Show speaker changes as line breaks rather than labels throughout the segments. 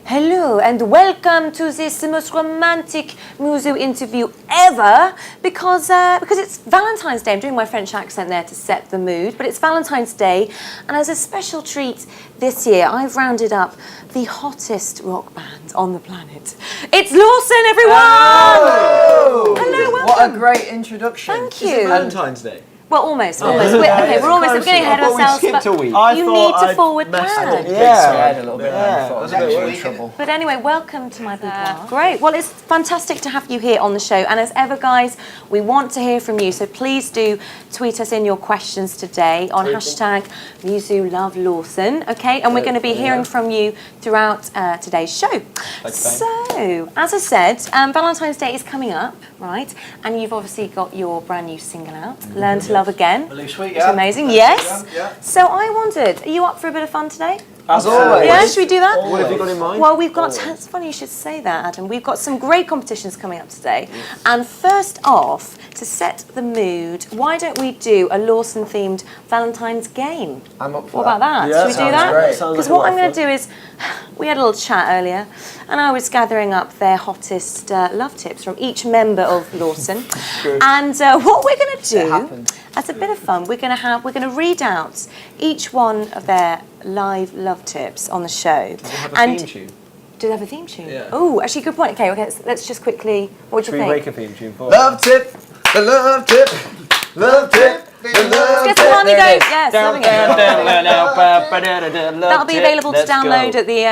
Hello and welcome to this most romantic muso interview ever because it's Valentine's Day. I'm doing my French accent there to set the mood, but it's Valentine's Day, and as a special treat this year, I've rounded up the hottest rock band on the planet. It's Lawson, everyone!
Oh!
Hello, welcome.
What a great introduction.
Thank you.
Is it Valentine's Day?
Well, almost. We're almost getting ahead of ourselves.
We skipped a week.
You need to forward plan.
Yeah, a little bit.
Yeah.
I thought I was in trouble.
But anyway, welcome to my boudoir. Great. Well, it's fantastic to have you here on the show. And as ever, guys, we want to hear from you. So please do tweet us in your questions today on hashtag MusuLoveLawson. Okay, and we're going to be hearing from you throughout today's show. So, as I said, Valentine's Day is coming up, right? And you've obviously got your brand new single out, Learn to Love Again.
Really sweet,
It's amazing. Yes. So I wondered, are you up for a bit of fun today?
As always.
Yeah, should we do that?
What have you got in mind?
Well, we've got, it's funny you should say that, Adam. We've got some great competitions coming up today. And first off, to set the mood, why don't we do a Lawson-themed Valentine's game?
I'm up for
What about that?
Yeah,
Should we do that?
great.
Because what I'm going to do is, we had a little chat earlier, and I was gathering up their hottest love tips from each member of Lawson. And what we're going to do, as a bit of fun, we're going to read out each one of their live love tips on the show.
Does it have a theme tune?
Do they have a theme tune?
Yeah.
Oh, actually, good point. Okay, let's just quickly. What do
Should
you
we
think?
make a theme tune for
Love tip, the love tip, love tip, the love
Let's
tip.
get the go. Yes, loving it. That'll be available to download at the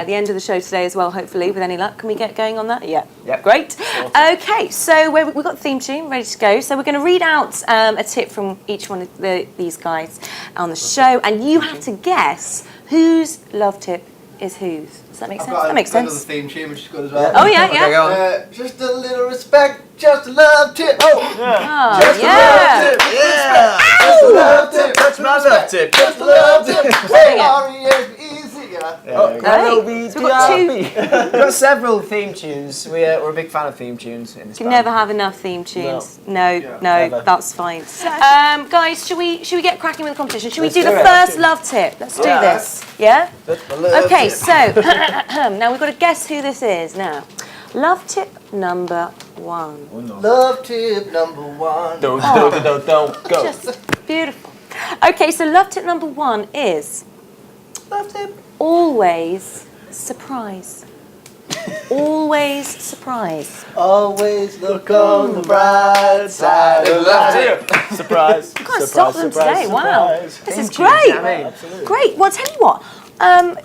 the end of the show today as well, hopefully, with any luck. Can we get going on that? Yeah.
Yep.
Great. Okay, so we've got the theme tune ready to go. So we're going to read out a tip from each one of these guys on the show, and you have to guess whose love tip is whose. Does that make sense? That makes sense.
Another theme tune, which is good as well.
Oh yeah,
Okay,
yeah.
go on.
Just a little respect, just a love tip.
Oh,
Just a
yeah.
love tip.
Yeah.
Just a love tip.
That's my love tip.
Just a love tip.
Saying it.
R-E-S-E-Z, yeah.
Great. So we've got two.
We've got several theme tunes. We're a big fan of theme tunes in this
Can
band.
never have enough theme tunes. No,
never.
that's fine. Guys, should we get cracking with the competition? Should we do
do
the
it.
first love tip? Let's do this. Yeah? Okay, so now we've got to guess who this is now. Love tip number 1.
Love tip number 1.
Don't go.
Just beautiful. Okay, so love tip number 1 is
Love tip.
always surprise. Always surprise.
Always look on the bright side of life.
Surprise.
Can't stop them today. Wow, this is great. Great. Well, tell you what.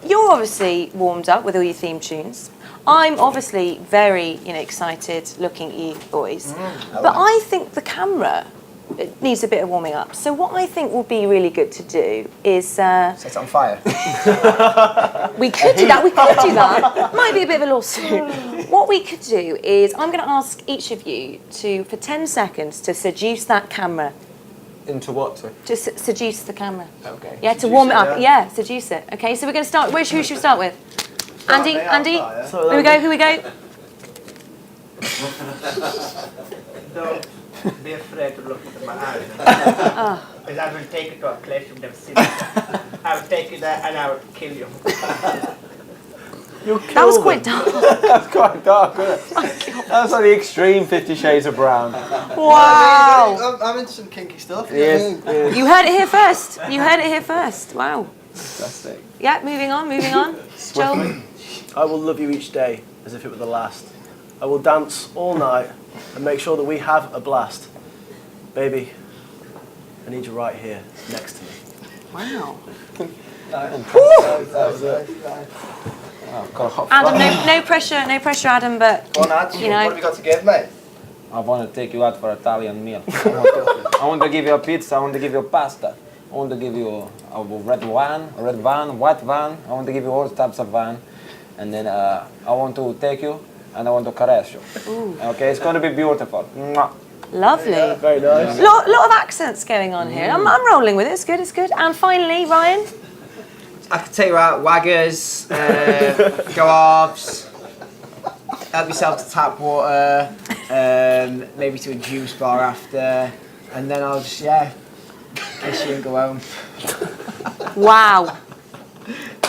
You're obviously warmed up with all your theme tunes. I'm obviously very, excited looking at you boys. But I think the camera needs a bit of warming up. So what I think will be really good to do is
Set it on fire.
we could do that. Might be a bit of a lawsuit. What we could do is I'm going to ask each of you for 10 seconds to seduce that camera.
Into what, sir?
To seduce the camera.
Okay.
Yeah, to warm it up. Yeah, seduce it. Okay, so we're going to start. Who should we start with? Andy. Here we go.
Don't be afraid to look into my eyes. Because I will take you to a place you've never seen. I will take you there and I will kill you.
That was quite dark.
That's quite dark, isn't it? That's like the extreme 50 Shades of Brown.
Wow.
I'm into some kinky stuff.
Yes.
You heard it here first. Wow.
Fantastic.
Yeah, moving on. Joel.
I will love you each day as if it were the last. I will dance all night and make sure that we have a blast. Baby, I need you right here next to me.
Wow.
That was it. Oh, got a hot
Adam, no pressure, Adam, but
Go on, Ad,
You know.
what have you got to give, mate?
I want to take you out for Italian meal. I want to give you a pizza. I want to give you pasta. I want to give you a red wine, white wine. I want to give you all types of wine. And then I want to take you and I want to caress you.
Ooh.
Okay, it's going to be beautiful. Mwah.
Lovely.
Very nice.
Lot of accents going on here. I'm rolling with it. It's good. And finally, Ryan.
I could take you out, waggers, go offs, help yourself to tap water, maybe to a juice bar after, and then I'll just, kiss you and go home.
Wow.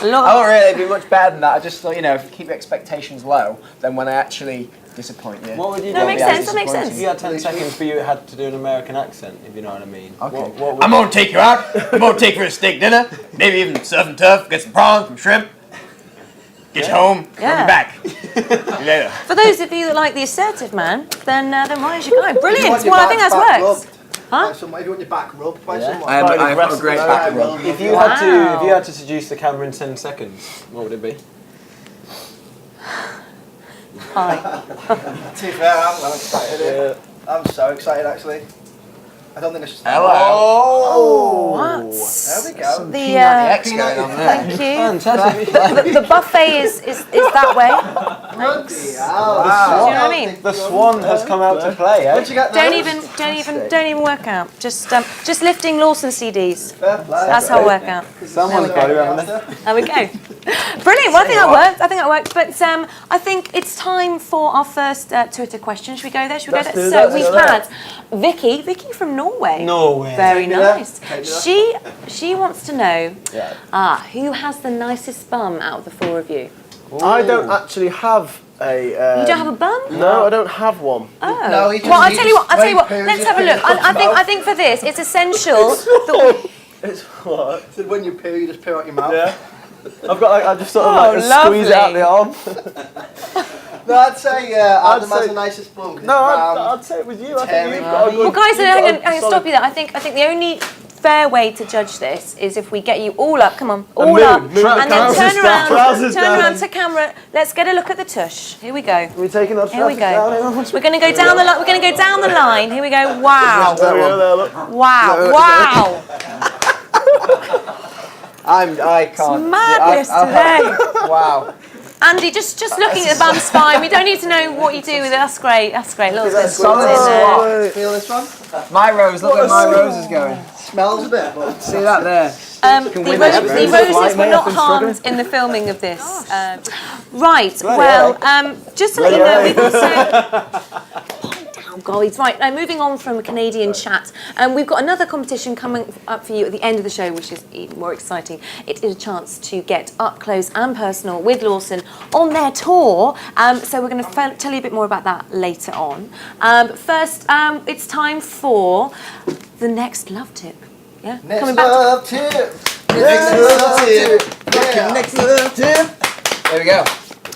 I won't really be much better than that. I just thought, you know, if you keep your expectations low, then when I actually disappoint you.
What would you do?
No, makes sense, that makes
If
sense.
you had 10 seconds for you had to do an American accent, if you know what I mean.
Okay.
What would
I'm gonna take you out. I'm gonna take you for a steak dinner. Maybe even surf and turf. Get some prawns, some shrimp. Get you home.
Yeah.
Bring you back. See you later.
For those of you that like the assertive man, then Ryan's your guy.
You
Brilliant.
want your
Well, I think
back
that's worked.
rubbed
Huh?
by someone. If you want your back rubbed by
Yeah.
someone.
I have got a great back rub.
If you
Wow.
had to seduce the camera in 10 seconds, what would it be?
Hi.
To be fair, I'm excited. I'm so excited actually. I don't think I should start.
Hello.
What?
There we go.
The
X going on there.
thank you.
Fantastic.
The buffet is that way.
Bloody
Wow.
hell.
Do you know what I mean?
The swan has come out to play, eh?
Where'd you get those?
Don't even work out. Just lifting Lawson CDs.
Fair play.
That's how I work out.
Someone's got to, haven't they?
There we go. Brilliant. Well, I think that worked. I think that worked. But I think it's time for our first Twitter question. Should we go there? Should we go
Let's
there?
do
So
that,
we've
let's do
had Vicky from Norway.
Norway.
Very
Take me there.
nice.
Take me
She wants to know
Yeah.
who has the nicest bum out of the four of you.
I don't actually have a.
You don't have a bum?
No, I don't have one.
Oh.
No, he just-
well, I'll
he
tell you what.
just
I'll tell you what.
wait,
Let's
poo,
have a look.
just
I think for this, it's essential that
It's what?
So when you poo, you just poo out your mouth.
Yeah. I've got like I just sort of
Oh,
like squeeze it out
lovely.
the arm.
No, I'd say Adam has
say-
the nicest bum. 'cause
No,
it's round.
I'd say it was you. I think
Terry.
you've got a good.
Well, guys,
you've
hang
got
on,
a
hang on,
solid-
stop you there. I think the only fair way to judge this is if we get you all up. Come on, all
move,
up,
move,
and then
trousers
turn
down,
around,
trousers
turn
down.
around to camera. Let's get a look at the tush. Here we go.
We're taking our
Here we
traffic down.
go. We're going to go down the line. We're going to go down the line. Here we go. Wow,
There we go. There, look.
wow, wow.
I can't.
Madness today.
Wow.
Andy, just looking at the bum's fine. We don't need to know what you do with it. That's great. That's great. Little bit of
solid
in there.
swat.
Feel this one?
My rose, look where my rose is going.
Smells a bit, but
See that there?
The
win that
roses
race.
were not harmed in the filming of this. Right, well, just to let you know, we've also... Calm down, guys. Right, now moving on from a Canadian chat, we've got another competition coming up for you at the end of the show, which is even more exciting. It is a chance to get up close and personal with Lawson on their tour. So we're going to tell you a bit more about that later on. But first, it's time for the next love tip. Yeah,
next love tip. Next love tip. Yeah.
Next love tip. There we go.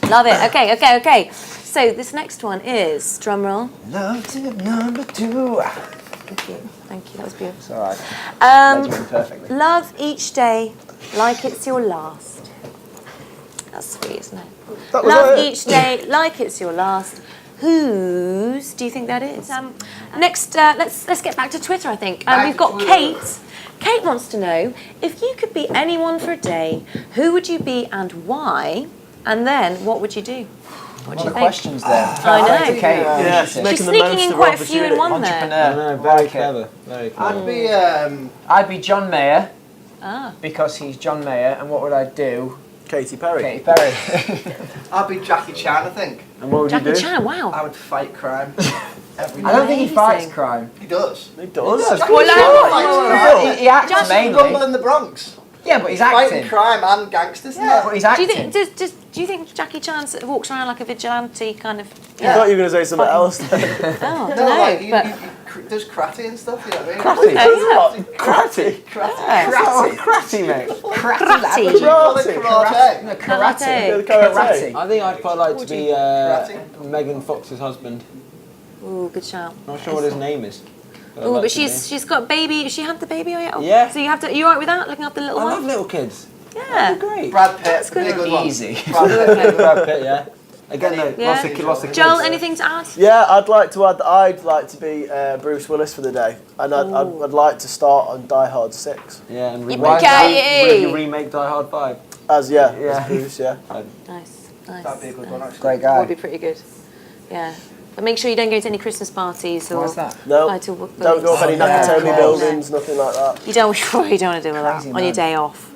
Love it. Okay. So this next one is drum roll.
Love tip number 2.
Thank you. That was beautiful.
It's all right. Measuring perfectly.
Love each day like it's your last. That's sweet, isn't it?
That was
Love
it.
each day like it's your last. Whose do you think that is? Next, let's get back to Twitter. I think we've got Kate. Kate wants to know if you could be anyone for a day, who would you be and why? And then what would you do? What do you think?
Questions there.
I know.
Thank you, Kate.
Yeah,
She's
making the
sneaking
most
in
of
quite a few in
opportunity.
one there.
Entrepreneur.
Very
Like it.
clever. Very clever.
I'd be
I'd be John Mayer
Ah.
because he's John Mayer, and what would I do?
Katy Perry.
Katy Perry.
I'd be Jackie Chan, I think.
And what would
Jackie
you do?
Chan. Wow.
I would fight crime every
I
day.
don't think he fights
Amazing.
crime.
He does.
He does.
Jackie
Well,
Chan
like-
fights
He acts
Just
mainly.
Rumble in the Bronx.
Yeah, but he's
Fighting
acting.
crime and gangsters.
Yeah, but he's
Do you
acting.
think do you think Jackie Chan sort of walks around like a vigilante kind of?
I thought you were going to say something else.
Oh, I don't
No,
know,
like he
but
does karate and stuff. You know what I mean?
okay, yeah.
Kratty.
Karate.
Kratty, mate.
Karate.
You call it karate.
Karate.
Karate.
I think I'd quite like to be
Kratty.
Megan Fox's husband.
Ooh, good shout.
Not sure what his name is. I'd
Oh,
like
but
to be.
she's got baby. She had the baby. Oh,
Yeah.
So you have to. You alright with that? Looking after the little
I love
one.
little kids.
Yeah.
Great.
Brad Pitt.
That's good.
Be a good one.
Easy.
Brad Pitt.
Brad Pitt, yeah. Again, though,
Yeah.
lots of kids.
Joel, anything to add?
Yeah, I'd like to add that I'd like to be Bruce Willis for the day. And I'd like to start on Die Hard 6.
Yeah, and
Yippee-ki-yay!
remake Die Hard 5.
As Bruce, yeah.
Nice.
That'd be a good one, actually.
Great
That would
guy.
be pretty good. Yeah. But make sure you don't go to any Christmas parties or
What's that?
No,
title
don't go up any
yeah, of
Nakatomi
course.
buildings, nothing like that.
You don't want to deal with that
Crazy
on your
man.
day off.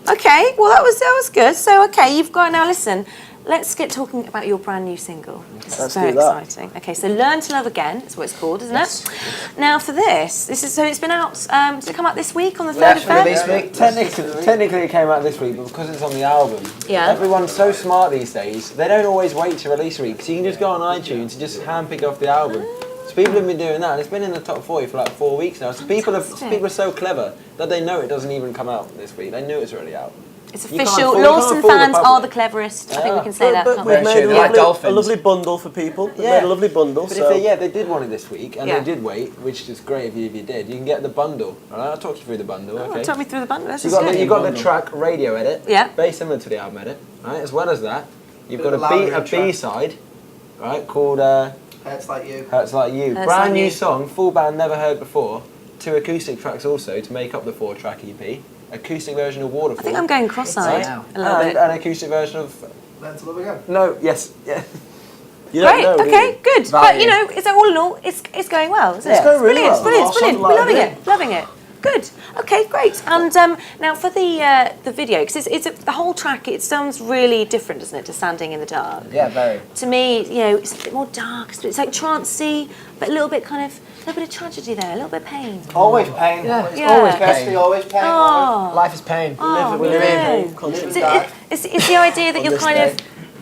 Okay, well that was good. So okay, you've got now. Listen, let's get talking about your brand new single. This is
Let's
very
do that.
exciting. Okay, so Learn to Love Again is what it's called, isn't it? Now for this is so it's been out. Did it come out this week on the 3rd of Feb?
This week.
Technically it came out this week, but because it's on the album,
Yeah.
everyone's so smart these days, they don't always wait to release a week. So you can just go on iTunes and just handpick off the album. So people have been doing that, and it's been in the top 40 for like 4 weeks now. So people are so clever that they know it doesn't even come out this week. They knew it's already out.
It's
You can't
official.
fool- you can't
Lawson
fool the
fans are
public.
the cleverest. I think we can say that.
But
can't
we've
we?
made
They're like
a
dolphins.
lovely bundle for people. We've
Yeah.
made a lovely bundle.
But
So
if they did want it this week, and
Yeah.
they did wait, which is great if you did. You can get the bundle. All right, I'll talk you through the bundle. Okay.
Talk me through the bundle. This
You
is
got
good.
the, you got the track radio edit.
Yeah.
Very similar to the album edit. Right. As well as that, you've
Bit
got
of
a
louder
B
track.
side, right, called
Hurts Like You.
"Hurts Like You."
Hurts
Brand
Like
new
You.
song, full band, never heard before. 2 acoustic tracks also to make up the 4-track EP. Acoustic version of Waterfall.
I think I'm going cross-eyed
Right.
a little bit.
and an acoustic version of
Learn to Love Again.
no, yes, yeah.
you don't
Great.
know, do
Okay.
you?
Good. But
Value.
you know, it's all in all, it's going well, isn't it?
It's going really
brilliant.
well.
Brilliant.
Awesome.
Brilliant. We're
Like
loving
it.
it. Loving it. Good. Okay. Great. And now for the video, because the whole track, it sounds really different, doesn't it, to Standing in the Dark?
Yeah, very.
To me, you know, it's a bit more dark. It's like trancey, but a little bit kind of a little bit of tragedy there, a little bit of pain.
Always pain.
Yeah.
It's
Yeah.
always pain. Always pain.
Oh.
Life is pain.
Oh,
we live in
no.
country.
Is it- it's the idea that
On
you're
this
kind
day.
of.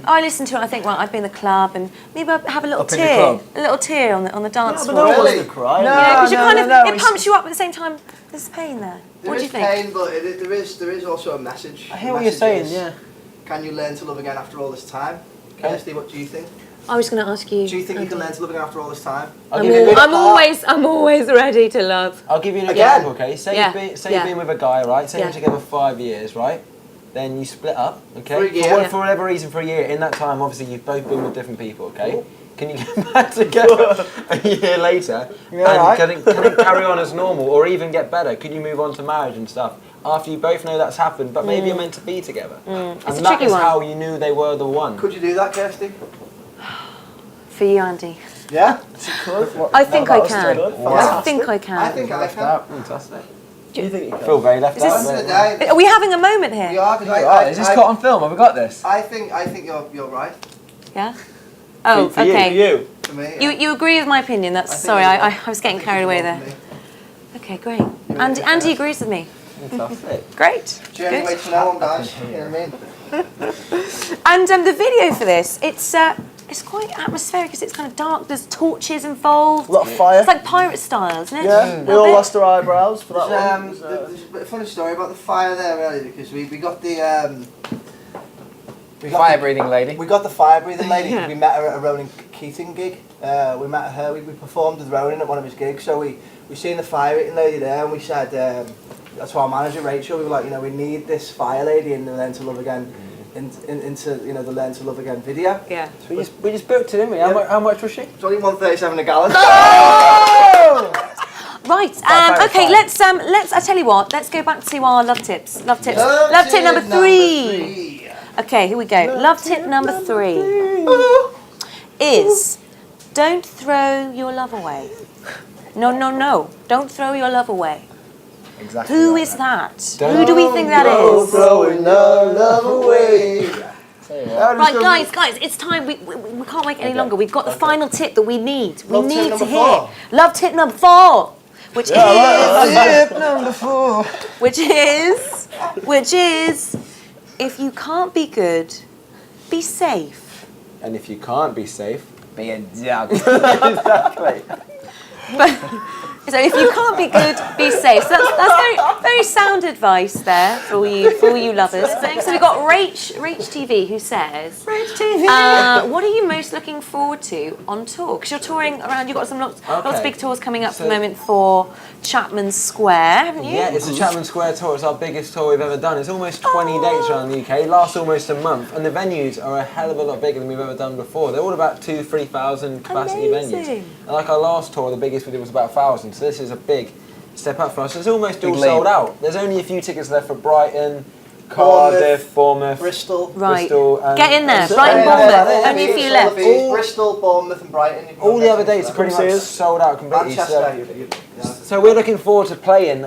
I listen to it. I think, well, I've been in the club, and maybe I have a little
Up in the
tear,
club.
a little tear on the dance
But
floor.
no one
Really?
wants to cry.
No.
Yeah, because you kind of
no,
it
it's-
pumps you up at the same time. There's pain there.
There
What do
is
you think?
pain, but there is also a message.
I hear what you're saying. Yeah.
Can you learn to love again after all this time? Kirsty, what do you think?
I was going to ask you.
Do you think you can learn to love again after all this time?
I'll give you
I'm always ready to love.
I'll give you an
Again?
example, okay? Say,
Yeah.
you've
Yeah.
been with a guy, right? Say
Yeah.
you're together 5 years, right? Then you split up, okay?
For a year.
For whatever reason, for a year. In that time, obviously, you've both been with different people, okay? Can you get back together a year later and
right.
can it carry on as normal or even get better? Could you move on to marriage and stuff after you both know that's happened, but maybe you're meant to be together? And
It's a
that
tricky
is
one.
how you knew they were the one.
Could you do that, Kirsty?
For you, Andy.
Yeah?
I think I can.
good.
I think I can.
I think I can.
Fantastic.
Do you think you can?
Feel very left
Is
out.
this-
At the end
there.
of the day,
Are we having a moment here?
we are, 'cause
Right, is this caught on film? Have we got this?
I think you're right.
Yeah. Oh,
For you,
okay.
for you.
For me.
You agree with my opinion? That's
I think
sorry.
you're
I
right.
was getting
I think
carried
you're
away
wrong
there.
for me.
Okay, great. Andy agrees with me.
Fantastic.
Great.
Do you only
Good.
wait till now on, guys? You know what I mean?
And the video for this, it's quite atmospheric because it's kind of dark. There's torches involved.
A lot of fire.
It's like pirate style, isn't it?
Yeah, we
Little
all
bit.
lost our eyebrows for that one.
There's a bit of funny story about the fire there, really, because we got the
Fire breathing lady.
we got the fire breathing lady.
Yeah.
We met her at a Ronan Keating gig. We met her. We performed with Ronan at one of his gigs. So we seen the fire eating lady there, and we said that's our manager Rachel. We were like, you know, we need this fire lady in the Learn to Love Again, into you know the Learn to Love Again video.
Yeah.
So we just booked it, didn't we? How much was she?
It's only 137 a gallon.
Right. Okay. Let's. I tell you what. Let's go back to our love tips. Love tips. Love tip number 3. Okay. Here we go. Love tip number 3 is don't throw your love away. No. Don't throw your love away.
Exactly.
Who
right,
is
man.
that? Who do we think that is?
Throwing our love away.
Right, guys, it's time. We can't wait any longer. We've got the final tip that we need. We
Love tip
need
number
to hear.
4.
Love tip number 4, which
Tip number 4.
which is, if you can't be good, be safe.
And if you can't be safe,
Be a dog.
exactly.
So if you can't be good, be safe. So that's very, very sound advice there for all you lovers. So we've got Rach TV who says, what are you most looking forward to on tour? Because you're touring around. You've got lots of big tours coming up at the moment for Chapman Square, haven't you?
Yeah, it's the Chapman Square tour. It's our biggest tour we've ever done. It's almost 20 dates around the UK. It lasts almost a month, and the venues are a hell of a lot bigger than we've ever done before. They're all about 2,000-3,000 capacity
Amazing.
venues. And like our last tour, the biggest we did was about 1,000. So this is a big step up for us. It's almost all
Big
sold
leap.
out. There's only a few tickets left for Brighton, Cardiff, Bournemouth,
Bristol.
Right.
Bristol, and
Get in there.
and-
Brighton,
Yeah,
Bournemouth. Only a few
All
left.
the fees, Bristol, Bournemouth, and Brighton. You can
All
go
the other
there.
dates are pretty much sold out completely.
Manchester.
So we're looking forward to playing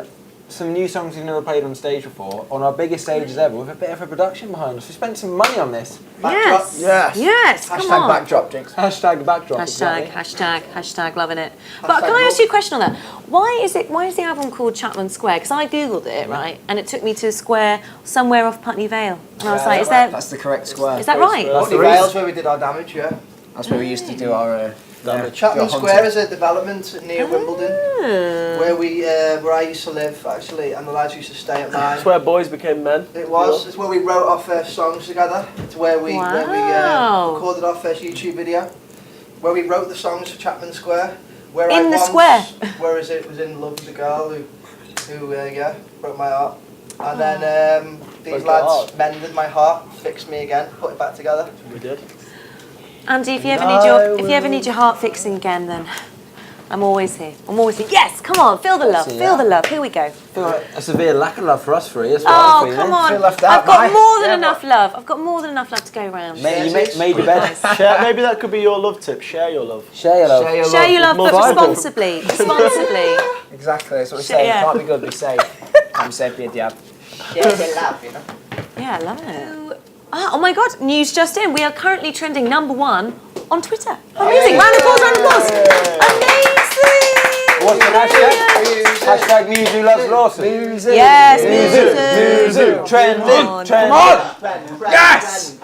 some new songs we've never played on stage before, on our biggest stages ever, with a bit of a production behind us. We spent some money on this.
Yes.
Yes.
Yes. Come
Hashtag
on.
backdrop, Jinx.
Hashtag backdrop.
Hashtag,
exactly.
hashtag, loving it. But can I ask you a question on that? Why is the album called Chapman Square? Because I googled it, right, and it took me to a square somewhere off Putney Vale, and I was like,
That's the correct square.
is that right?
Putney Vale's where we did our damage, yeah.
That's where we used to do our
Chapman
your
Square
hunting.
is a development near Wimbledon, where I used to live actually, and the lads used to stay at mine.
It's where boys became men.
It was. It's where we wrote our first songs together. It's where we
Wow.
recorded our first YouTube video. Where we wrote the songs for Chapman Square. Where
In
I
the
once,
square?
Whereas it was in love with a girl who broke my heart. And then these
Broke your
lads
heart?
mended my heart, fixed me again, put it back together.
We did.
Andy, if you ever need your heart fixing again, then I'm always here. Yes, come on, feel the love,
See
feel
that.
the love. Here we go.
I feel like a severe lack of love for us three. That's what
Oh,
I'm feeling.
come on.
Feel left out,
I've got
mate.
more than enough love. I've got more than enough love to go around.
Mate, you made your bed.
Share, maybe that could be your love tip. Share your love.
Share your love.
Share your love,
More
but
viable.
responsibly. Responsibly.
Exactly, that's what we
Shit,
say.
yeah.
Can't be good, be safe. Can't be safe, be a diab.
Share the love, you know.
Yeah, I love it. Oh my God, news just in. We are currently trending #1 on Twitter. Amazing. Round of applause, round of applause. Amazing.
What's the hashtag? Hashtag Muzu loves Lawson.
Yes,
Muzu. Trending. Trending.
Yes!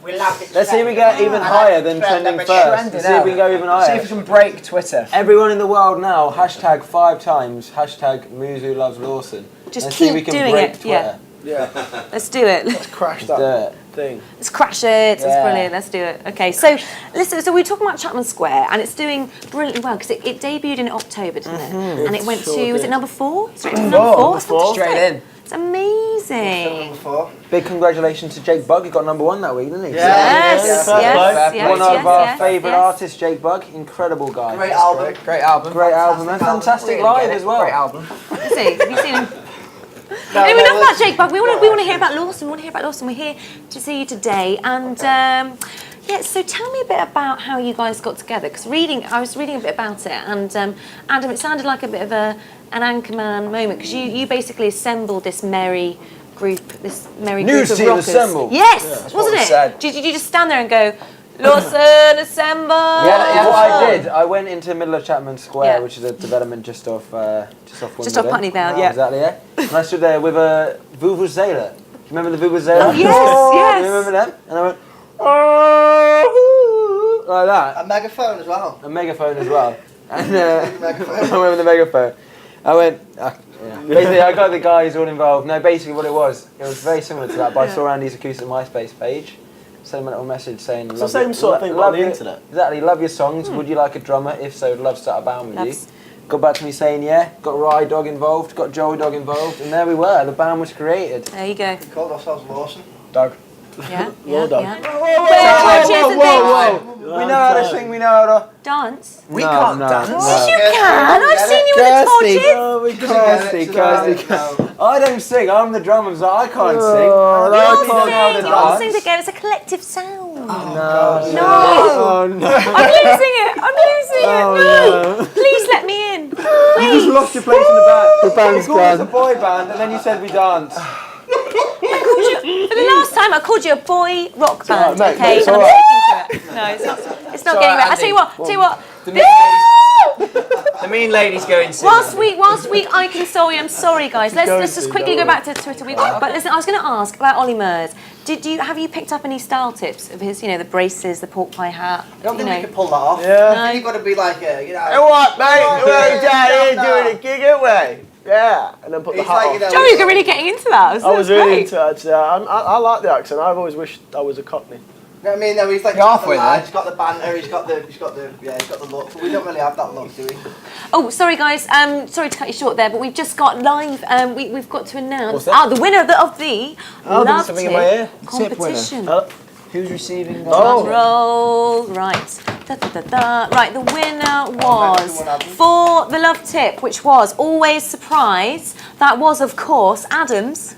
We love it.
Let's see if we get even higher than trending first. Let's see if we can go even
See
higher.
if we can break Twitter.
Everyone in the world now, hashtag 5 times, hashtag Muzu loves Lawson.
Just
Let's see if
keep
we can
doing
break
it.
Twitter.
Yeah.
Let's do it.
Crash
Do
that
it.
thing.
Let's crash it. It's
Yeah.
brilliant. Let's do it. Okay, so listen. So we're talking about Chapman Square, and it's doing brilliantly well because it debuted in October, didn't it? And it went
sure
to was it
did.
number 4? Straight to number 4. It's fantastic.
Straight in.
It's amazing.
Before.
Big congratulations to Jake Bugg. He got #1 that week, didn't he?
Yes,
Yeah,
yes,
fair
yes,
play.
yes,
One of our
yes,
favourite
yes.
artists, Jake Bugg. Incredible guy.
Great album.
Great album.
Great album and fantastic live as well.
Great album.
Let's see. Have you seen him?
No,
Anyway,
no,
enough about
let's-
Jake Bugg. We want to hear about Lawson. We want to hear about Lawson. We're here to see you today, and yeah. So tell me a bit about how you guys got together. Because I was reading a bit about it, and Adam, it sounded like a bit of an Anchorman moment because you basically assembled this merry group
News
of
team
rockers.
assembled.
Yes,
what
wasn't
we
it?
said.
Did you just stand there and go, Lawson, assemble?
Yeah, what I did, I went into the middle of Chapman Square,
Yeah.
which is a development just off Wimbledon.
Just off Putney Vale, yeah.
Exactly, yeah. And I stood there with a Vuvuzela. Do you remember the Vuvuzela?
Oh, yes, yes.
You remember them? And I went, oh, like that.
A megaphone as well.
A megaphone as well. And
Megaphone.
I went with the megaphone. I went, yeah. Basically, I got the guys all involved. No, basically what it was very similar to that, but I saw Andy's acoustic MySpace page. Sent him a little message saying,
It's the same sort of thing on the internet.
Exactly, love your songs. Would you like a drummer? If so, would love to start a band with
Loves.
you. Got back to me saying, yeah. Got Rye Dog involved, got Joey Dog involved, and there we were. The band was created.
There you go.
We called ourselves Lawson.
Dog.
Yeah,
Well done.
yeah.
Whoa,
cheers and
whoa. We know how to sing, we know how to...
Dance.
We can't dance.
Yes, you can. I've seen you with the torches.
Oh, we Kirsty. I don't sing, I'm the drummer, so I can't sing.
You all sing together. It's a collective sound.
No.
No.
Oh, no.
I'm losing it. I'm losing it. No. Please let me in.
You just
Please.
lost your place in the band. The band's gone. You called us a boy band, and then you said we dance.
For the last time, I called you a boy rock band.
mate,
Okay,
it's
and I'm
all right.
sticking to it. No, it's not. It's not
all
getting
right,
right. I tell you what. Tell you what.
The mean ladies go in
Whilst we I console you, I'm sorry guys. Let's just quickly go back to Twitter. But listen, I was going to ask about Ollie Murs. Have you picked up any style tips of his? You know, the braces, the pork pie hat.
I don't
you
think
know.
we could pull that off.
Yeah.
I think you've got to be like a,
Hey, what, mate? We're down here doing a gig, aren't we? Yeah. And then put the
It's
hat
like,
on.
you know,
Joe, you're really getting into that.
I was really
great.
into it, actually. I like the accent. I've always wished I was a Cockney.
You know what I mean? No, he's like
You're halfway there.
he's got the banter, he's got the look. But we don't really have that look, do we?
Oh, sorry guys. Sorry to cut you short there, but we've just got live. We've got to announce
What's that?
the winner of the
there's
Love
something in my ear.
Tip
Tip winner.
competition.
Who's receiving
Oh.
Roll right. Da, da, da, da. Right, the winner was
everyone, Adam.
for the love tip, which was always surprise. That was, of course, Adam's.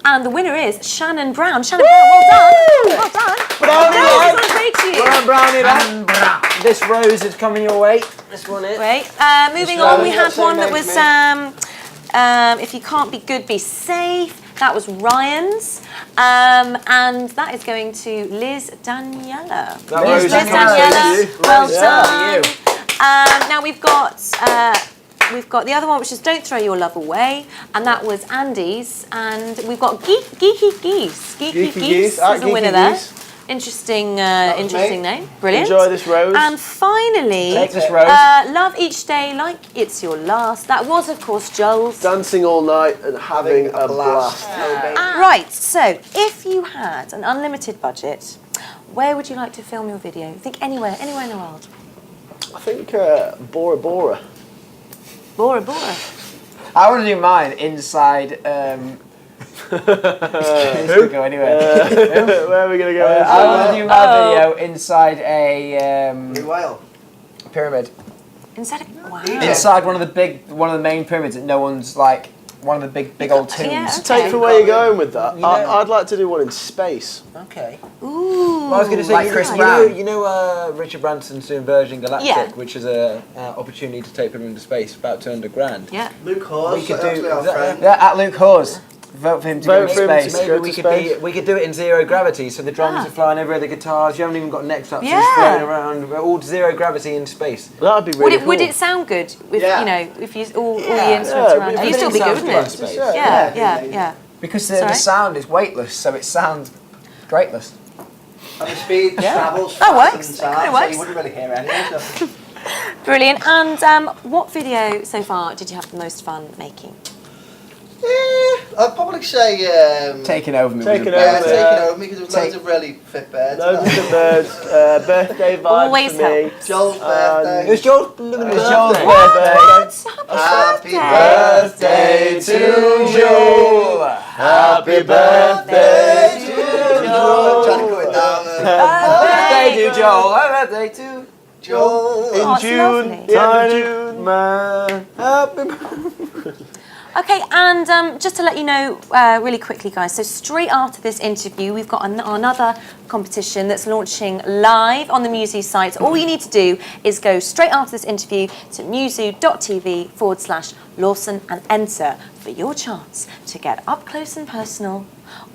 And the winner is Shannon Brown. Shannon Brown, well done. Well done.
Brownie
Well
life.
done, great to you.
Well done, Brownie, then. This rose is coming your way. This one is.
Great. Moving on, we had one that was If you can't be good, be safe. That was Ryan's. And that is going to Liz Daniela.
was
Liz
nice.
Daniela,
Thank you.
well
Yeah.
done. Now we've got the other one, which is Don't Throw Your Love Away, and that was Andy's. And we've got Geeky Geese. Geeky Geese is
At
the winner
Geeky
there.
Geese.
Interesting
was me.
name. Brilliant.
Enjoy this rose.
And finally,
Take this rose.
Love Each Day Like It's Your Last. That was, of course, Joel's.
Dancing all night and having a blast.
Right, so if you had an unlimited budget, where would you like to film your video? Think anywhere in the world.
I think Bora Bora.
Bora Bora.
I want to do mine inside. This could go anywhere.
Where are we going to go?
I want to do my video inside a
Blue whale.
pyramid.
Inside a, wow.
Inside one of the main pyramids that no one's like. One of the big old tombs.
Yeah.
Take from where you're going with that. I'd like to do one in space.
Okay.
Ooh.
Well, I was going to say,
Like Chris Brown.
you know Richard Branson's doing Virgin Galactic,
Yeah.
which is a opportunity to take people into space, about 200 grand.
Yeah.
Luke Hawes.
We could
actually
do
our friend.
Yeah, at Luke Hawes. Vote for him to go
Vote
to
for him to
space.
go
Maybe
to
we could do it in zero gravity, so the drums
Ah.
are flying over the guitars. You haven't even got necks up, so
Yeah.
it's flying around. We're all zero gravity in space.
That'd be really
Would
cool.
it sound good if
Yeah.
you know if you all the
Yeah.
instruments
Yeah,
around?
if
You'd still be good,
sounds
wouldn't
like
it?
space.
Yeah.
Because the
Sorry?
sound is weightless, so it sounds greatless.
And the speed travels
That
faster
works.
than
That
sound,
kinda
so
works.
you wouldn't really hear anything. So.
Brilliant. And what video so far did you have the most fun making?
I'd probably say
Taking over me.
Taking
with a
over.
bird.
taking over me because there was
Take-
loads of really fit birds.
Loads of the birds. Birthday vibes
Always
for me.
helps.
Joel's birthday.
It was Joel's
Joel's
birthday.
Happy
birthday to Joel.
Happy birthday to
I'm trying to go it down.
Birthday to Joel. Birthday to
Joel.
In
Oh, it's
June.
lovely.
The end of June.
Man, happy
Okay, and just to let you know really quickly, guys, so straight after this interview, we've got another competition that's launching live on the Musu site. So all you need to do is go straight after this interview to musu.tv/Lawson and enter for your chance to get up close and personal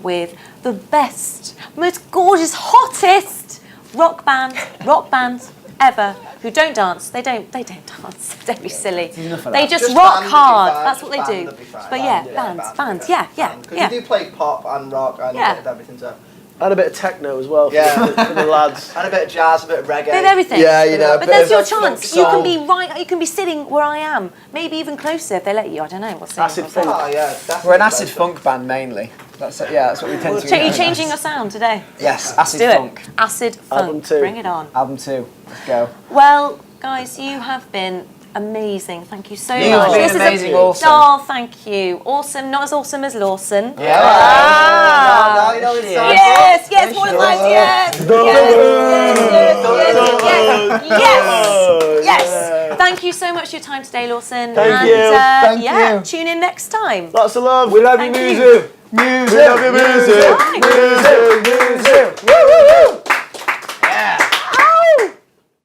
with the best, most gorgeous, hottest rock bands ever who don't dance. They don't dance. Don't be silly.
enough of
They
that.
just
Just
rock
band would be
hard.
fine,
That's what they
just
do.
band would be fine.
But yeah,
Band,
bands. Yeah.
Because you do play pop and rock and
Yeah.
a bit of everything, so.
And a bit of techno as well for,
Yeah.
for the lads.
And a bit of jazz, a bit of reggae.
Bit of everything.
Yeah, you know.
But there's your
folk
chance. You can
song.
be right. You can be sitting where I am. Maybe even closer if they let you. I don't know. What's
Acid funk.
Oh, yeah, definitely.
We're an acid funk band mainly. That's it. Yeah, that's what we tend to.
Are you
be.
changing your sound today?
Yes, acid
Do
funk.
it. Acid
Album
funk.
2.
Bring it on.
Album 2. Let's go.
Well, guys, you have been amazing. Thank you so
You've
much.
been
This is
amazing also.
Oh, thank you. Awesome. Not as awesome as Lawson.
Yeah.
Now you know it's
Yes, more than that. Yes. Thank you so much for your time today, Lawson.
Thank
and,
you.
Thank
yeah,
you.
tune in next time.
Lots of love.
We love you,
Thank you.
Musu.
We love your music.
Bye.
Music.
Woo!